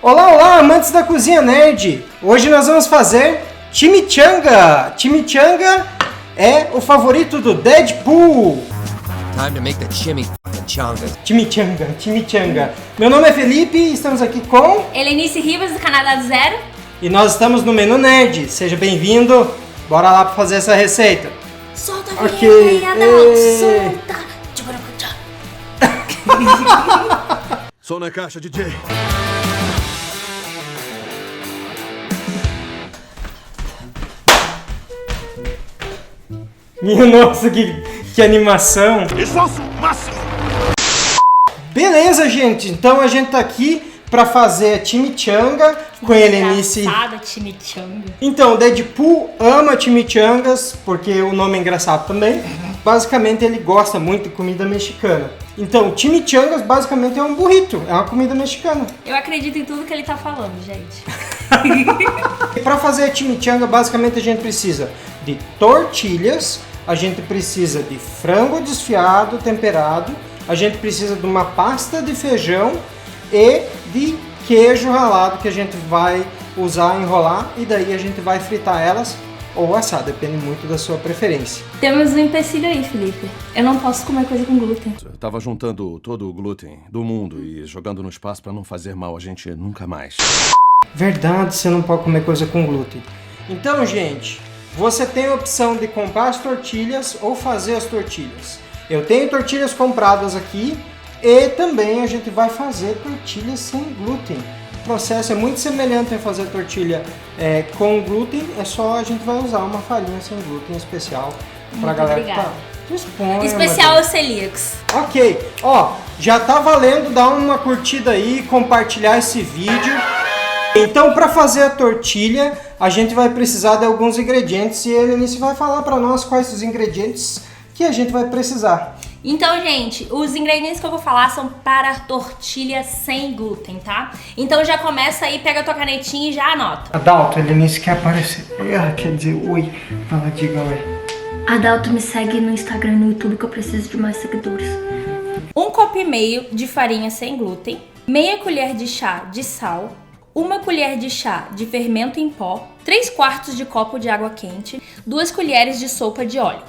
Olá, olá, amantes da cozinha nerd! Hoje nós vamos fazer chimichanga! Chimichanga é o favorito do Deadpool! Time to make the chimichanga. Chimichanga. Meu nome é Felipe e estamos aqui com... Helenice Ribas, do Canadá do Zero. E nós estamos no Menu Nerd. Seja bem-vindo. Bora lá para fazer essa receita. Solta a Ok. vinheta aí, Adão. Solta. Som na caixa, DJ. Minha nossa, que animação. Esforço máximo. Beleza, gente. Então a gente tá aqui para fazer a chimichanga com a Helenice. Engraçada chimichanga. Então, o Deadpool ama chimichangas, porque o nome é engraçado também. Basicamente, ele gosta muito de comida mexicana. Então, chimichangas basicamente é um burrito, é uma comida mexicana. Eu acredito em tudo que ele tá falando, gente. E para fazer a chimichanga, basicamente a gente precisa de tortilhas, a gente precisa de frango desfiado, temperado, a gente precisa de uma pasta de feijão e de queijo ralado que a gente vai usar, enrolar, e daí a gente vai fritar elas ou assar, depende muito da sua preferência. Temos um empecilho aí, Felipe. Eu não posso comer coisa com glúten. Eu tava juntando todo o glúten do mundo e jogando no espaço pra não fazer mal a gente nunca mais. Verdade, você não pode comer coisa com glúten. Então, gente, você tem a opção de comprar as tortilhas ou fazer as tortilhas. Eu tenho tortilhas compradas aqui e também a gente vai fazer tortilhas sem glúten. O processo é muito semelhante a fazer tortilha com glúten, é só a gente vai usar uma farinha sem glúten especial pra galera que tá. Disponha, Especial aos celíacos. Ok, ó, já tá valendo dar uma curtida aí, compartilhar esse vídeo. Então, para fazer a tortilha, a gente vai precisar de alguns ingredientes e a Helenice vai falar para nós quais os ingredientes que a gente vai precisar. Então, gente, os ingredientes que eu vou falar são para tortilha sem glúten, tá? Então já começa aí, pega a tua canetinha e já anota. Adalto, a Helenice quer aparecer. Quer dizer, oi. Fala, diga oi. Adalto, me segue no Instagram e no YouTube que eu preciso de mais seguidores. 1,5 copo de farinha sem glúten, meia colher de chá de sal, 1 colher de chá de fermento em pó, 3/4 de copo de água quente, 2 colheres de sopa de óleo.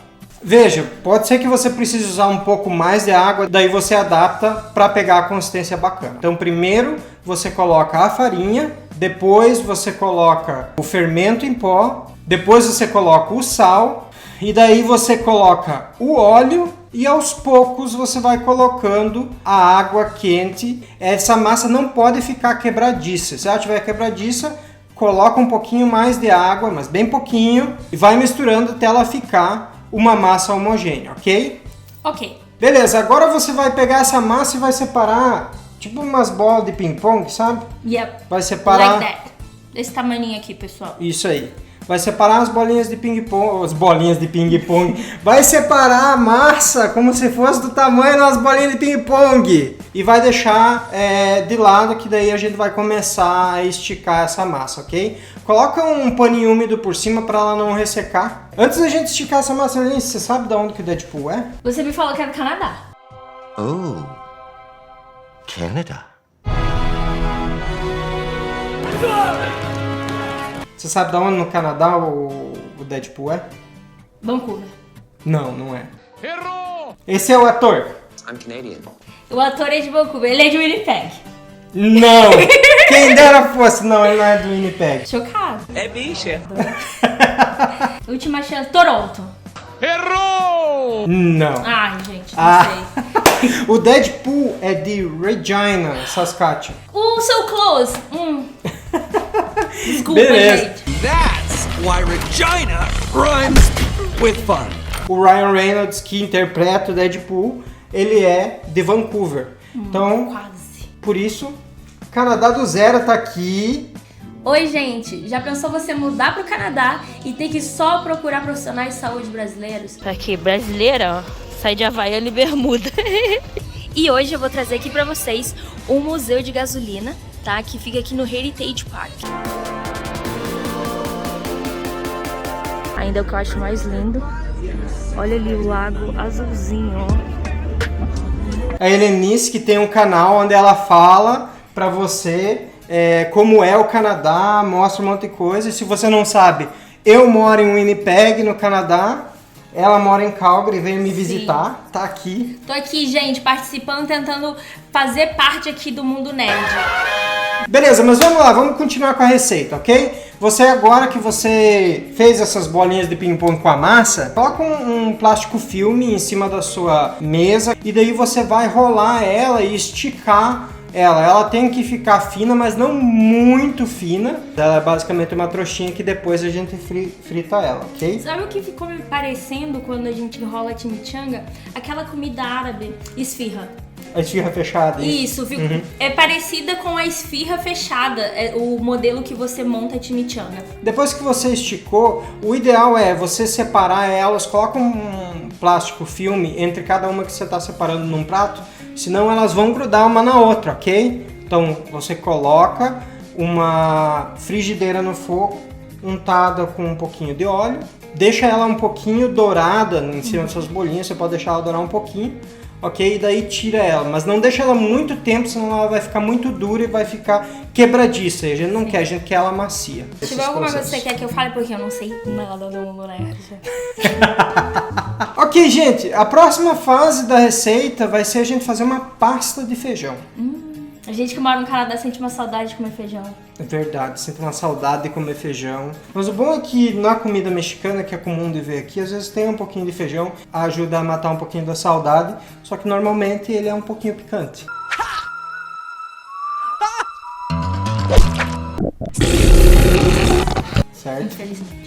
Veja, pode ser que você precise usar um pouco mais de água, daí você adapta para pegar a consistência bacana. Então, primeiro você coloca a farinha, depois você coloca o fermento em pó, depois você coloca o sal, e daí você coloca o óleo e aos poucos você vai colocando a água quente. Essa massa não pode ficar quebradiça. Se ela estiver quebradiça, coloca um pouquinho mais de água, mas bem pouquinho, e vai misturando até ela ficar uma massa homogênea, ok? Ok. Beleza, agora você vai pegar essa massa e vai separar, tipo umas bolas de ping-pong, sabe? Yep. Vai separar... Like that. Desse tamaninho aqui, pessoal. Isso aí. Vai separar as bolinhas de ping-pong, Vai separar a massa como se fosse do tamanho das bolinhas de ping-pong. E vai deixar de lado, que daí a gente vai começar a esticar essa massa, ok? Coloca um paninho úmido por cima para ela não ressecar. Antes da gente esticar essa massa, você sabe de onde que o Deadpool é? Você me falou que é do Canadá. Oh, Canada. Você sabe de onde no Canadá o Deadpool é? Vancouver. Não, não é. Errou! Esse é o ator. I'm Canadian. O ator é de Vancouver, ele é de Winnipeg. Não! Quem dera fosse. Não, ele não é do Winnipeg. Chocado. É bicha. Última chance, Toronto. Não. Ai, gente, não sei. O Deadpool é de Regina, Saskatchewan. So close. Desculpa, Beleza. gente. That's why Regina rhymes with fun. O Ryan Reynolds, que interpreta o Deadpool, ele é de Vancouver. Então, Quase. por isso, Canadá do Zero tá aqui. Oi, gente. Já pensou você mudar pro Canadá e ter que só procurar profissionais de saúde brasileiros? Aqui, brasileira, ó. Sai de Havaiana e bermuda. E hoje eu vou trazer aqui pra vocês um museu de gasolina, tá? Que fica aqui no Heritage Park. Ainda é o que eu acho mais lindo. Olha ali o lago azulzinho, ó. A Helenice, que tem um canal onde ela fala pra você como é o Canadá, mostra um monte de coisa. E se você não sabe, eu moro em Winnipeg, no Canadá. Ela mora em Calgary, veio me visitar, tá aqui. Tô aqui, gente, participando, tentando fazer parte aqui do Mundo Nerd. Beleza, mas vamos lá, vamos continuar com a receita, ok? Você agora que você fez essas bolinhas de ping-pong com a massa, coloca um plástico filme em cima da sua mesa e daí você vai rolar ela e esticar ela tem que ficar fina, mas não muito fina. Ela é basicamente uma trouxinha que depois a gente frita ela, ok? Sabe o que ficou me parecendo quando a gente enrola chimichanga? Aquela comida árabe, esfirra. A esfirra fechada. Isso, é parecida com a esfirra fechada, é o modelo que você monta a chimichanga. Depois que você esticou, o ideal é você separar elas, coloca um plástico filme entre cada uma que você está separando num prato, senão elas vão grudar uma na outra, ok? Então você coloca uma frigideira no fogo, untada com um pouquinho de óleo, deixa ela um pouquinho dourada em cima dessas bolinhas, você pode deixar ela dourar um pouquinho, ok? E daí tira ela, mas não deixa ela muito tempo, senão ela vai ficar muito dura e vai ficar quebradiça. E a gente não quer, a gente quer ela macia. Se tiver alguma coisa que você quer que eu fale, porque eu não sei nada do mundo nerd. Ok, gente, a próxima fase da receita vai ser a gente fazer uma pasta de feijão. A gente que mora no Canadá sente uma saudade de comer feijão. É verdade, sinto uma saudade de comer feijão. Mas o bom é que na comida mexicana, que é comum de ver aqui, às vezes tem um pouquinho de feijão, ajuda a matar um pouquinho da saudade, só que normalmente ele é um pouquinho picante. Certo? Infelizmente.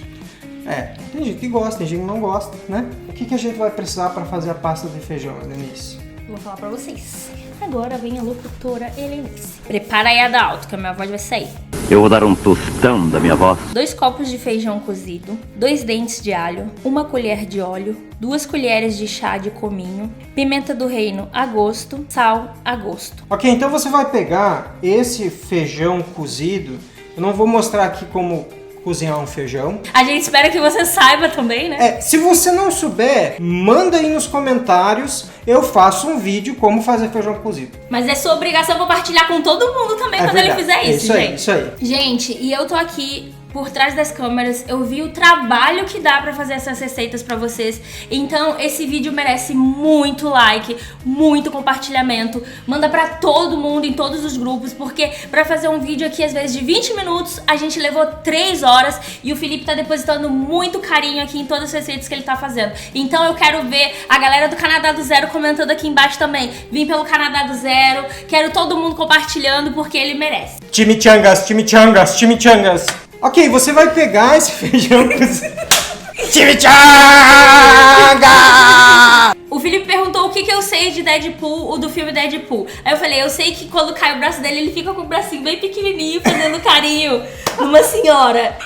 Tem gente que gosta, tem gente que não gosta, né? O que a gente vai precisar para fazer a pasta de feijão, Denise? Vou falar pra vocês. Agora vem a locutora Helenice. Prepara aí a da alto, que a minha voz vai sair. Eu vou dar um tostão da minha voz. 2 copos de feijão cozido, 2 dentes de alho, 1 colher de óleo, 2 colheres de chá de cominho, pimenta do reino a gosto, sal a gosto. Ok, então você vai pegar esse feijão cozido. Eu não vou mostrar aqui como cozinhar um feijão. A gente espera que você saiba também, né? Se você não souber, manda aí nos comentários. Eu faço um vídeo como fazer feijão cozido. Mas é sua obrigação compartilhar com todo mundo também quando verdade. ele fizer isso, gente. Isso aí. Gente, e eu tô aqui por trás das câmeras, eu vi o trabalho que dá pra fazer essas receitas pra vocês. Então, esse vídeo merece muito like, muito compartilhamento. Manda pra todo mundo, em todos os grupos, porque pra fazer um vídeo aqui, às vezes de 20 minutos, a gente levou 3 horas e o Felipe tá depositando muito carinho aqui em todas as receitas que ele tá fazendo. Então, eu quero ver a galera do Canadá do Zero comentando aqui embaixo também. Vim pelo Canadá do Zero, quero todo mundo compartilhando, porque ele merece. Chimichangas, chimichangas, chimichangas. Ok, você vai pegar esse feijão cozido. Chimichanga! O Felipe perguntou o que eu sei de Deadpool, o do filme Deadpool. Aí eu falei, eu sei que quando cai o braço dele, ele fica com o bracinho bem pequenininho, fazendo carinho numa senhora.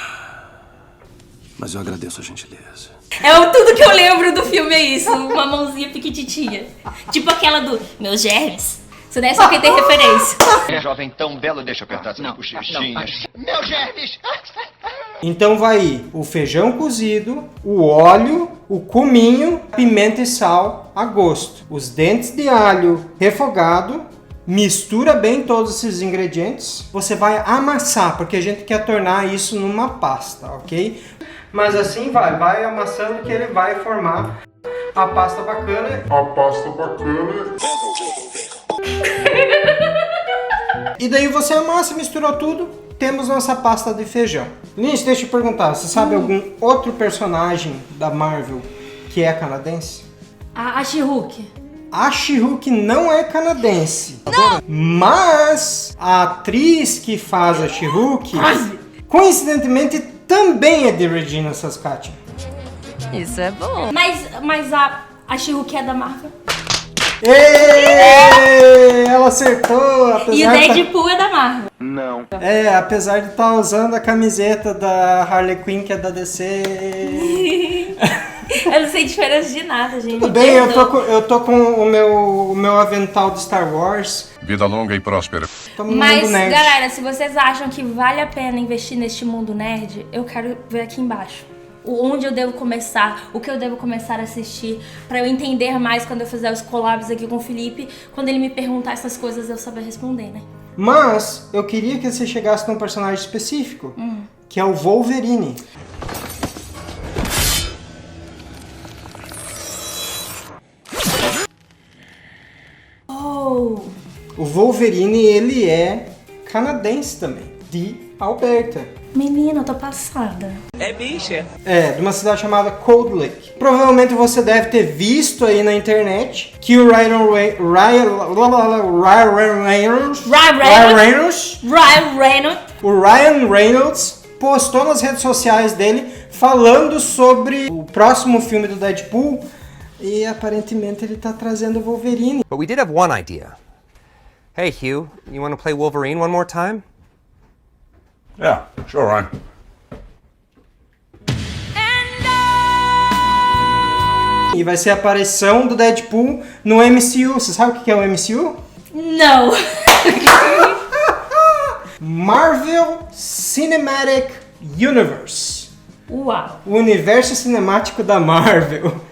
Mas eu agradeço a gentileza. Tudo que eu lembro do filme é isso, uma mãozinha pequititinha. Tipo aquela do Meus Germes. Isso daí é só quem tem referência. É jovem tão belo, deixa eu apertar essas bochechinhas. Meus germes! Então vai o feijão cozido, o óleo, o cominho, pimenta e sal a gosto. Os dentes de alho refogado. Mistura bem todos esses ingredientes. Você vai amassar, porque a gente quer tornar isso numa pasta, ok? Mas assim vai amassando que ele vai formar a pasta bacana. E daí você amassa, misturou tudo, temos nossa pasta de feijão. Nisso, deixa eu te perguntar, você sabe algum outro personagem da Marvel que é canadense? A She-Hulk. A She-Hulk não é canadense. Não. Mas a atriz que faz a She-Hulk, coincidentemente, também é de Regina Saskatchewan. Isso é bom. Mas a She-Hulk é da Marvel. Ela acertou, apesar E o Deadpool é da Marvel. Não. apesar de estar usando a camiseta da Harley Quinn, que é da DC. Eu não sei diferença de nada, gente. Tudo bem, eu tô com o meu avental de Star Wars. Vida longa e próspera. Tamo no Mas, mundo nerd. galera, se vocês acham que vale a pena investir neste mundo nerd, eu quero ver aqui embaixo. Onde eu devo começar, o que eu devo começar a assistir, pra eu entender mais quando eu fizer os collabs aqui com o Felipe. Quando ele me perguntar essas coisas, eu saber responder, né? Mas eu queria que você chegasse num personagem específico, que é o Wolverine. O Wolverine, ele é canadense também, de Alberta. Menina, eu tô passada. É bicha. É, de uma cidade chamada Cold Lake. Provavelmente você deve ter visto aí na internet que o Ryan Reynolds postou nas redes sociais dele falando sobre o próximo filme do Deadpool e aparentemente ele tá trazendo o Wolverine. But we did have one idea. Hey, Hugh, you want to play Wolverine one more time? Yeah, sure, Ryan. E vai ser a aparição do Deadpool no MCU. Você sabe o que é o MCU? Não! Marvel Cinematic Universe. Uau! O universo cinemático da Marvel.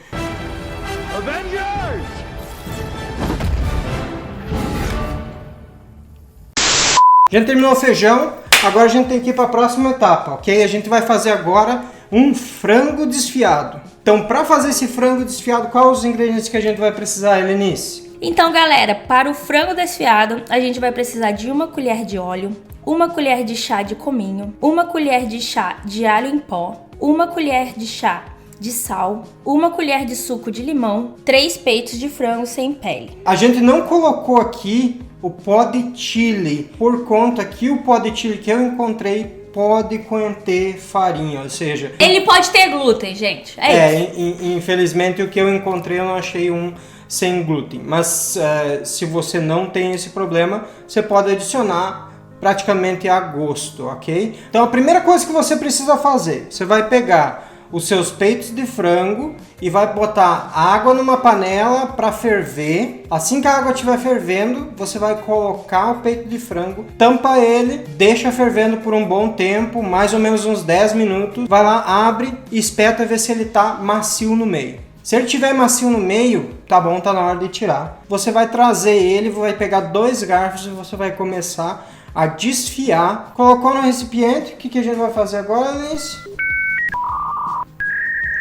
A gente terminou o feijão, agora a gente tem que ir para a próxima etapa, ok? A gente vai fazer agora um frango desfiado. Então, para fazer esse frango desfiado, quais os ingredientes que a gente vai precisar, Helenice? Então, galera, para o frango desfiado, a gente vai precisar de 1 colher de óleo, 1 colher de chá de cominho, 1 colher de chá de alho em pó, 1 colher de chá de sal, 1 colher de suco de limão, 3 peitos de frango sem pele. A gente não colocou aqui o pó de chili, por conta que o pó de chili que eu encontrei pode conter farinha, ou seja... Ele pode ter glúten, gente, isso. Infelizmente o que eu encontrei eu não achei um sem glúten, mas se você não tem esse problema, você pode adicionar praticamente a gosto, ok? Então a primeira coisa que você precisa fazer, você vai pegar os seus peitos de frango e vai botar água numa panela para ferver. Assim que a água estiver fervendo, você vai colocar o peito de frango, tampa ele, deixa fervendo por um bom tempo, mais ou menos uns 10 minutos. Vai lá, abre e espeta ver se ele tá macio no meio. Se ele tiver macio no meio, tá bom, tá na hora de tirar. Você vai trazer ele, vai pegar 2 garfos e você vai começar a desfiar. Colocou no recipiente, o que a gente vai fazer agora, Alice?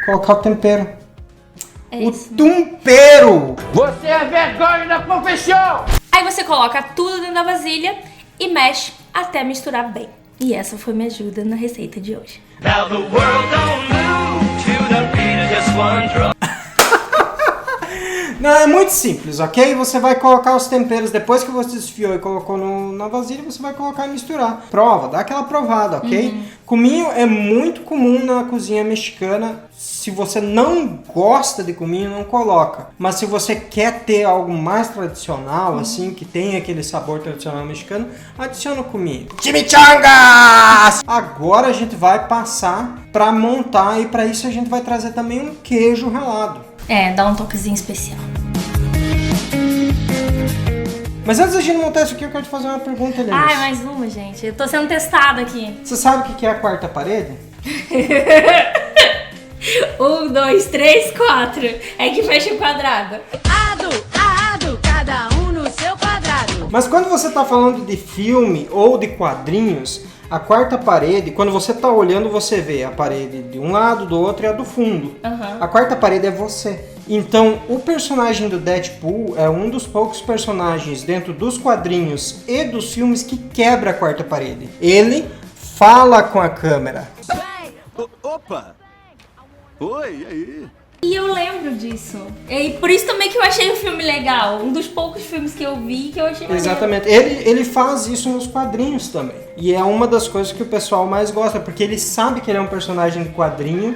Colocar o tempero. O tempero! Você é vergonha da profissão! Aí você coloca tudo dentro da vasilha e mexe até misturar bem. E essa foi minha ajuda na receita de hoje. Now the world don't move to the beat of just one drum. Não, é muito simples, ok? Você vai colocar os temperos, depois que você desfiou e colocou na vasilha, você vai colocar e misturar. Prova, dá aquela provada, ok? Cominho é muito comum na cozinha mexicana. Se você não gosta de cominho, não coloca. Mas se você quer ter algo mais tradicional, assim, que tem aquele sabor tradicional mexicano, adiciona o cominho. Chimichangas! Agora a gente vai passar para montar e para isso a gente vai trazer também um queijo ralado. Dá um toquezinho especial. Mas antes da gente montar isso aqui, eu quero te fazer uma pergunta, Helenice. Ai, mais uma, gente. Eu tô sendo testada aqui. Você sabe o que é a quarta parede? 1, 2, 3, 4. É que fecha o quadrado. Ado, cada um no seu quadrado. Mas quando você tá falando de filme ou de quadrinhos, a quarta parede, quando você tá olhando, você vê a parede de um lado, do outro e a do fundo. A quarta parede é você. Então, o personagem do Deadpool é um dos poucos personagens dentro dos quadrinhos e dos filmes que quebra a quarta parede. Ele fala com a câmera. Opa! Oi, e aí? E eu lembro disso. E por isso também que eu achei o filme legal. Um dos poucos filmes que eu vi que eu achei legal. Exatamente. Ele faz isso nos quadrinhos também. E é uma das coisas que o pessoal mais gosta, porque ele sabe que ele é um personagem de quadrinho.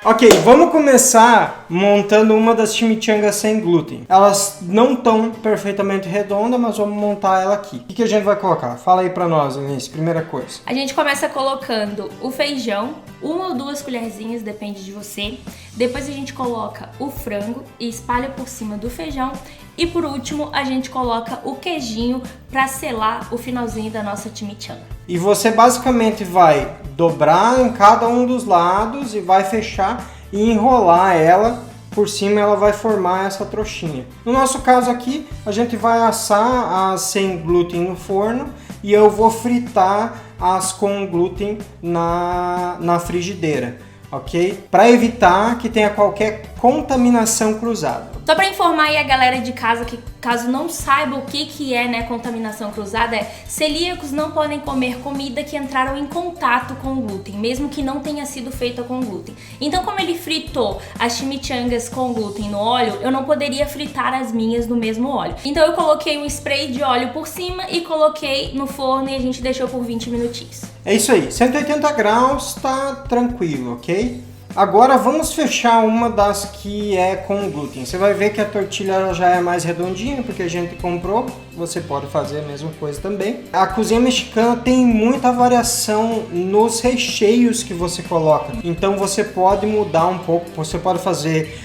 Ok, vamos começar montando uma das chimichangas sem glúten. Elas não estão perfeitamente redondas, mas vamos montar ela aqui. O que a gente vai colocar? Fala aí pra nós, Helenice, primeira coisa. A gente começa colocando o feijão, 1 ou 2 colherzinhas, depende de você. Depois a gente coloca o frango e espalha por cima do feijão. E por último, a gente coloca o queijinho pra selar o finalzinho da nossa chimichanga. E você basicamente vai dobrar em cada um dos lados e vai fechar e enrolar ela por cima ela vai formar essa trouxinha. No nosso caso aqui, a gente vai assar as sem glúten no forno e eu vou fritar as com glúten na frigideira, ok? Para evitar que tenha qualquer contaminação cruzada. Só pra informar aí a galera de casa que, caso não saiba o que é, né, contaminação cruzada, celíacos não podem comer comida que entraram em contato com o glúten, mesmo que não tenha sido feita com glúten. Então, como ele fritou as chimichangas com glúten no óleo, eu não poderia fritar as minhas no mesmo óleo. Então eu coloquei um spray de óleo por cima e coloquei no forno e a gente deixou por 20 minutinhos. É isso aí, 180 graus tá tranquilo, ok? Agora vamos fechar uma das que é com glúten. Você vai ver que a tortilha ela já é mais redondinha, porque a gente comprou. Você pode fazer a mesma coisa também. A cozinha mexicana tem muita variação nos recheios que você coloca. Então você pode mudar um pouco. Você pode fazer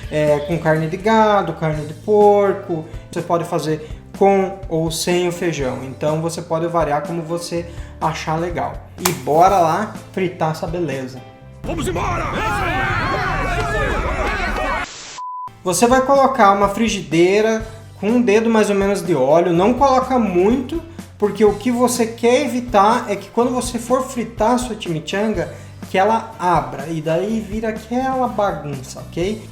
com carne de gado, carne de porco. Você pode fazer com ou sem o feijão. Então você pode variar como você achar legal. E bora lá fritar essa beleza. Vamos embora! Você vai colocar uma frigideira com um dedo mais ou menos de óleo, não coloca muito, porque o que você quer evitar é que quando você for fritar a sua chimichanga, que ela abra e daí vira aquela bagunça, ok?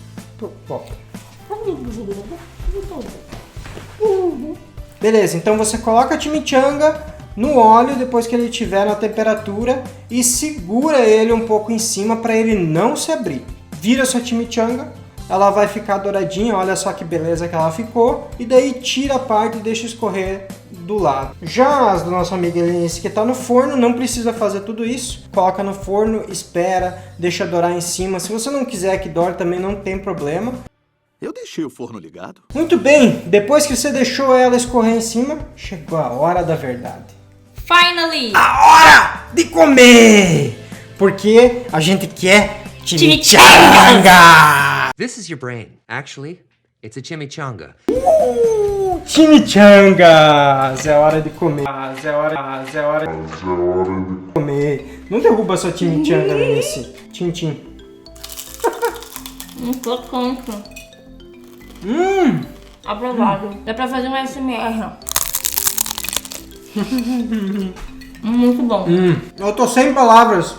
Beleza, então você coloca a chimichanga no óleo depois que ele estiver na temperatura e segura ele um pouco em cima para ele não se abrir. Vira sua chimichanga, ela vai ficar douradinha, olha só que beleza que ela ficou, e daí tira a parte e deixa escorrer do lado. Já as do nosso amigo Helenice que está no forno, não precisa fazer tudo isso, coloca no forno, espera, deixa dourar em cima. Se você não quiser que dore também não tem problema. Eu deixei o forno ligado? Muito bem, depois que você deixou ela escorrer em cima, chegou a hora da verdade. Finally! A hora de comer! Porque a gente quer chimichanga! This is your brain. Actually, it's a chimichanga. Chimichangas! É hora de comer. É hora de comer. Não derruba sua chimichanga nesse. Tchim-tchim. Não tô tanto. Aprovado. Dá pra fazer um SMR. Muito bom. Eu tô sem palavras.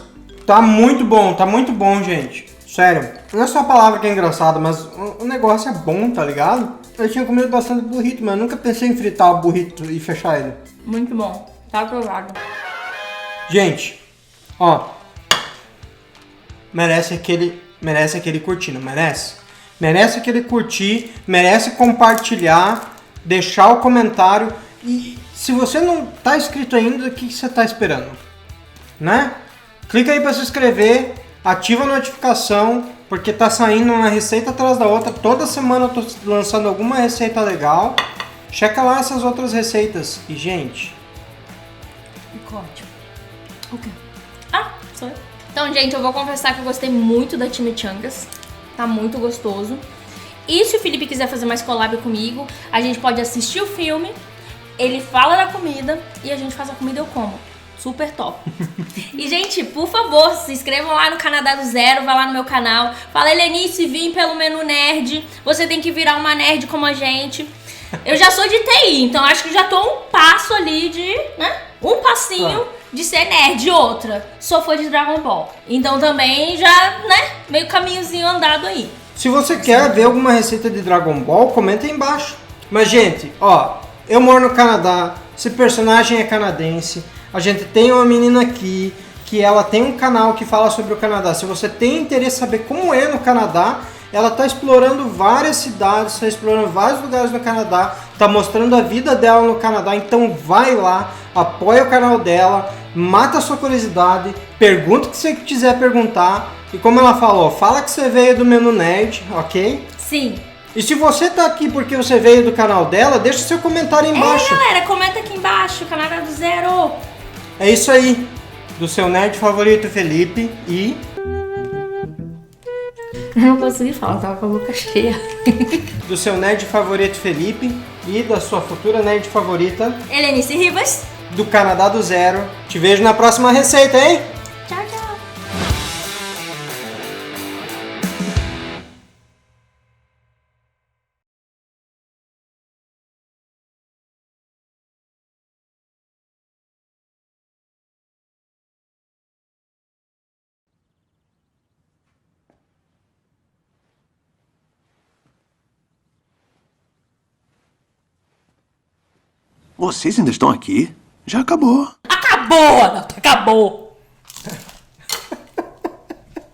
Tá muito bom, gente. Sério. Não é só a palavra que é engraçada, mas o negócio é bom, tá ligado? Eu tinha comido bastante burrito, mas eu nunca pensei em fritar o burrito e fechar ele. Muito bom. Tá aprovado. Gente, ó. Merece aquele curtir, não merece? Merece aquele curtir, merece compartilhar, deixar o comentário. E se você não tá inscrito ainda, o que você tá esperando? Né? Clica aí para se inscrever, ativa a notificação, porque tá saindo uma receita atrás da outra. Toda semana eu tô lançando alguma receita legal. Checa lá essas outras receitas. E, gente... Ótimo. Ok. Ah, sou eu. Então, gente, eu vou confessar que eu gostei muito da chimichangas. Tá muito gostoso. E se o Felipe quiser fazer mais collab comigo, a gente pode assistir o filme, ele fala da comida e a gente faz a comida e eu como. Super top. E, gente, por favor, se inscrevam lá no Canadá do Zero, vai lá no meu canal. Fala, Helenice, vim pelo Menu Nerd. Você tem que virar uma nerd como a gente. Eu já sou de TI, então acho que já tô um passo ali de, né? Um passinho de ser nerd. Outra, sou fã de Dragon Ball. Então também já, né? Meio caminhozinho andado aí. Se você quer ver alguma receita de Dragon Ball, comenta aí embaixo. Mas, gente, ó, eu moro no Canadá, esse personagem é canadense. A gente tem uma menina aqui que ela tem um canal que fala sobre o Canadá. Se você tem interesse em saber como é no Canadá, ela está explorando várias cidades, está explorando vários lugares no Canadá, está mostrando a vida dela no Canadá. Então vai lá, apoia o canal dela, mata a sua curiosidade, pergunta o que você quiser perguntar. E como ela falou, fala que você veio do Menu Nerd, ok? Sim. E se você tá aqui porque você veio do canal dela, deixa seu comentário aí embaixo. Galera, comenta aqui embaixo, Canadá do Zero. É isso aí, do seu nerd favorito Felipe e... Eu não consegui falar, tava com a boca cheia. Do seu nerd favorito Felipe e da sua futura nerd favorita... Helenice Rivas. Do Canadá do Zero. Te vejo na próxima receita, hein? Vocês ainda estão aqui? Já acabou. Acabou, Adalto, acabou.